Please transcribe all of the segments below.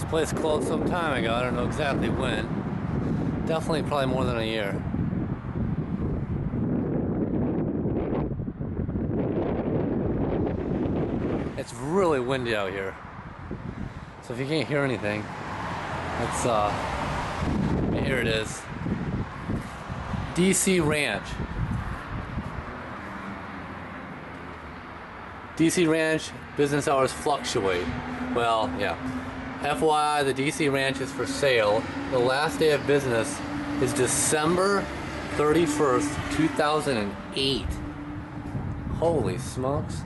Place closed some time ago. I don't know exactly when. Definitely probably more than a year. It's really windy out here. So if you can't hear anything, it's here it is. DC Ranch. DC Ranch business hours fluctuate. Well, yeah. FYI, the DC Ranch is for sale. The last day of business is December 31st, 2008. Holy smokes.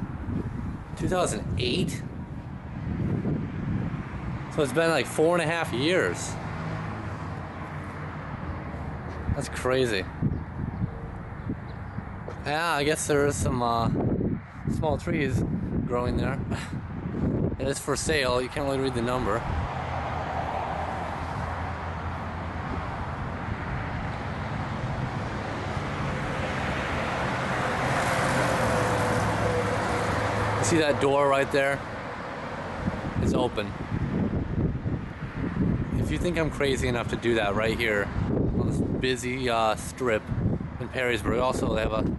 2008? So it's been like 4.5 years. That's crazy. Yeah, I guess there is some small trees growing there. It is for sale. You can't really read the number. You see that door right there? It's open. If you think I'm crazy enough to do that right here on this busy strip in Perrysburg, also they have a,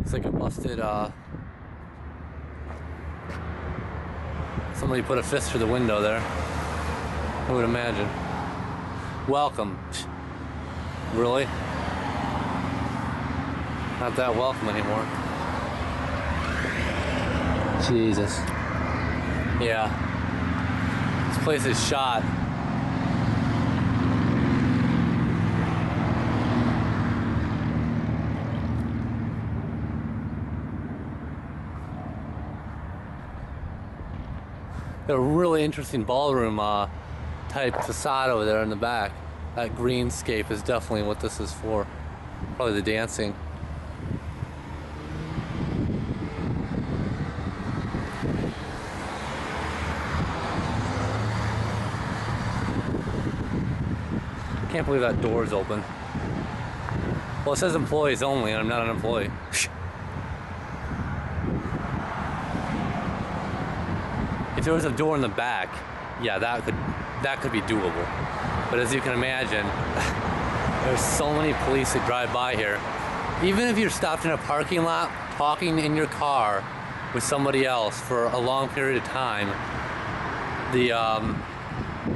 it's like a busted somebody put a fist through the window there. I would imagine. Welcome. Really? Not that welcome anymore. Jesus. Yeah. This place is shot. A really interesting ballroom type facade over there in the back. That greenscape is definitely what this is for. Probably the dancing. Can't believe that door is open. Well, it says employees only, and I'm not an employee. If there was a door in the back, yeah, that could be doable. But as you can imagine, there's so many police that drive by here. Even if you're stopped in a parking lot, talking in your car with somebody else for a long period of time, the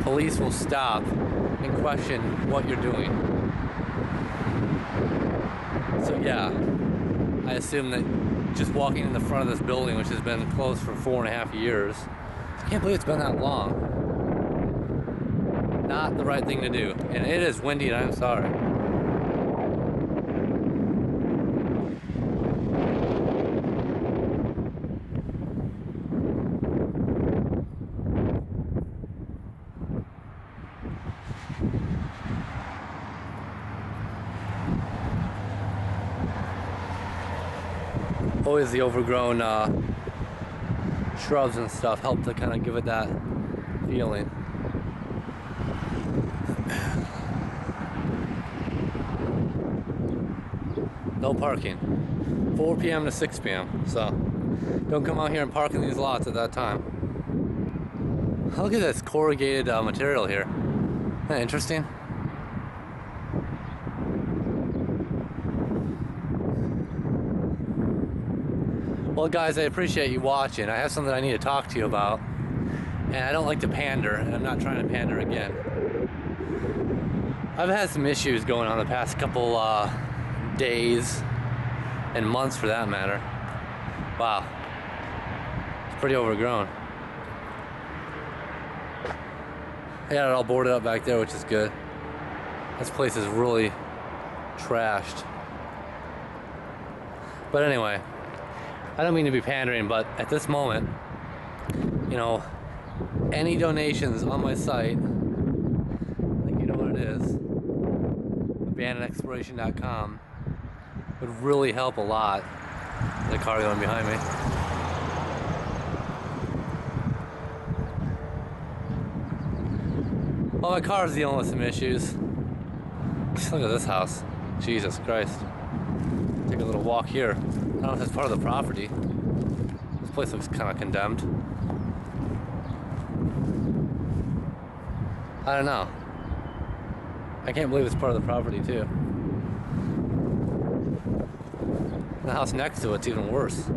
police will stop and question what you're doing. So yeah, I assume that just walking in the front of this building, which has been closed for 4.5 years, I can't believe it's been that long. Not the right thing to do. And it is windy and I'm sorry. Always the overgrown shrubs and stuff help to kind of give it that feeling. No parking. 4 p.m. to 6 p.m. So don't come out here and park in these lots at that time. Look at this corrugated material here. Isn't that interesting? Well guys, I appreciate you watching. I have something I need to talk to you about. And I don't like to pander, and I'm not trying to pander again. I've had some issues going on the past couple days and months for that matter. Wow. It's pretty overgrown. I got it all boarded up back there, which is good. This place is really trashed. But anyway, I don't mean to be pandering, but at this moment, you know, any donations on my site, I think you know what it is, abandonedexploration.com, would really help a lot. The car going behind me. Well, my car's dealing with some issues. Look at this house. Jesus Christ. Take a little walk here. I don't know if it's part of the property. This place looks kind of condemned. I don't know. I can't believe it's part of the property too. The house next to it's even worse.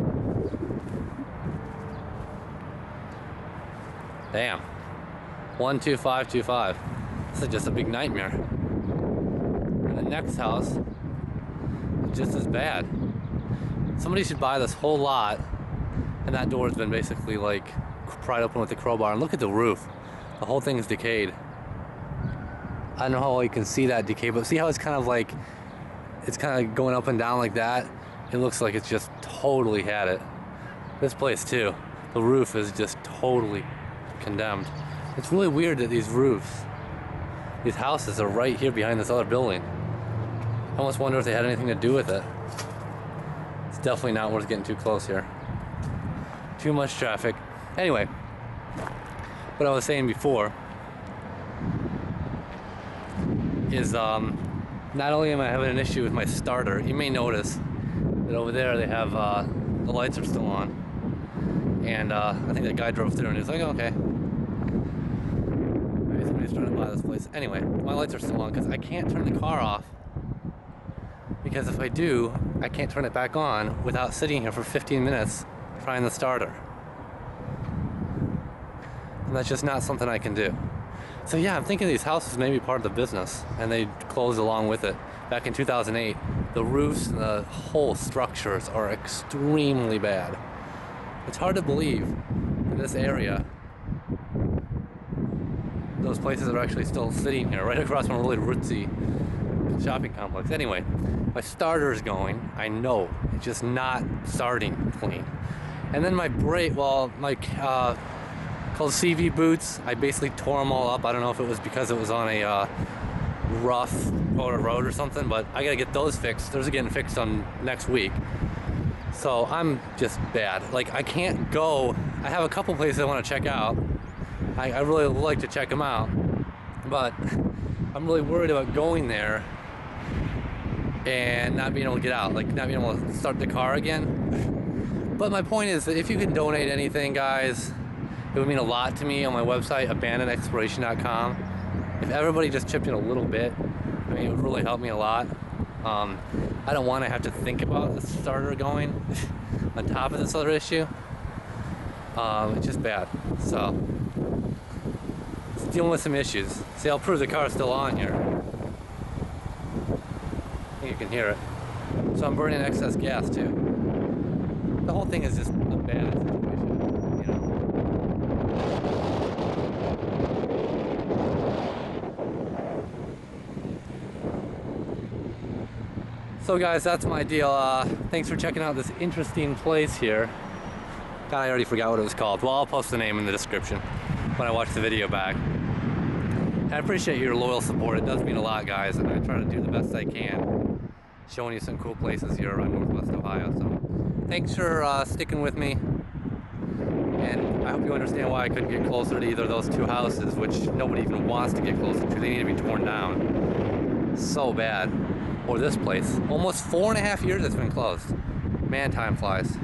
Damn. 12525. This is just a big nightmare. And the next house is just as bad. Somebody should buy this whole lot, and that door has been basically like pried open with a crowbar. And look at the roof. The whole thing is decayed. I don't know how well you can see that decay, but see how it's kind of like, it's kind of going up and down like that? It looks like it's just totally had it. This place too. The roof is just totally condemned. It's really weird that these roofs, these houses are right here behind this other building. I almost wonder if they had anything to do with it. It's definitely not worth getting too close here. Too much traffic. Anyway, what I was saying before is not only am I having an issue with my starter, you may notice that over there they have the lights are still on, and I think that guy drove through and he was like, okay, maybe somebody's trying to buy this place. Anyway, my lights are still on because I can't turn the car off, because if I do, I can't turn it back on without sitting here for 15 minutes trying the starter, and that's just not something I can do. So yeah, I'm thinking these houses may be part of the business, and they closed along with it. Back in 2008, the roofs and the whole structures are extremely bad. It's hard to believe in this area those places are actually still sitting here, right across from a really ritzy shopping complex. Anyway, my starter's going. I know, it's just not starting clean. And then my brake, well, my called CV boots, I basically tore them all up. I don't know if it was because it was on a rough road or something, but I gotta get those fixed. Those are getting fixed on next week. So I'm just bad. Like, I can't go. I have a couple places I want to check out. I really would like to check them out, but I'm really worried about going there and not being able to get out, like not being able to start the car again. But my point is that if you can donate anything, guys, it would mean a lot to me on my website, abandonedexploration.com. If everybody just chipped in a little bit, I mean, it would really help me a lot. I don't want to have to think about the starter going on top of this other issue. It's just bad. So, it's dealing with some issues. See, I'll prove the car's still on here. I think you can hear it. So I'm burning excess gas too. The whole thing is just a bad situation, you know. So guys, that's my deal. Thanks for checking out this interesting place here. God, I already forgot what it was called. Well, I'll post the name in the description when I watch the video back. I appreciate your loyal support. It does mean a lot, guys, and I try to do the best I can, showing you some cool places here around Northwest Ohio. So thanks for sticking with me, and I hope you understand why I couldn't get closer to either of those two houses, which nobody even wants to get closer to. They need to be torn down. So bad. Or this place. Almost 4.5 years it's been closed. Man, time flies.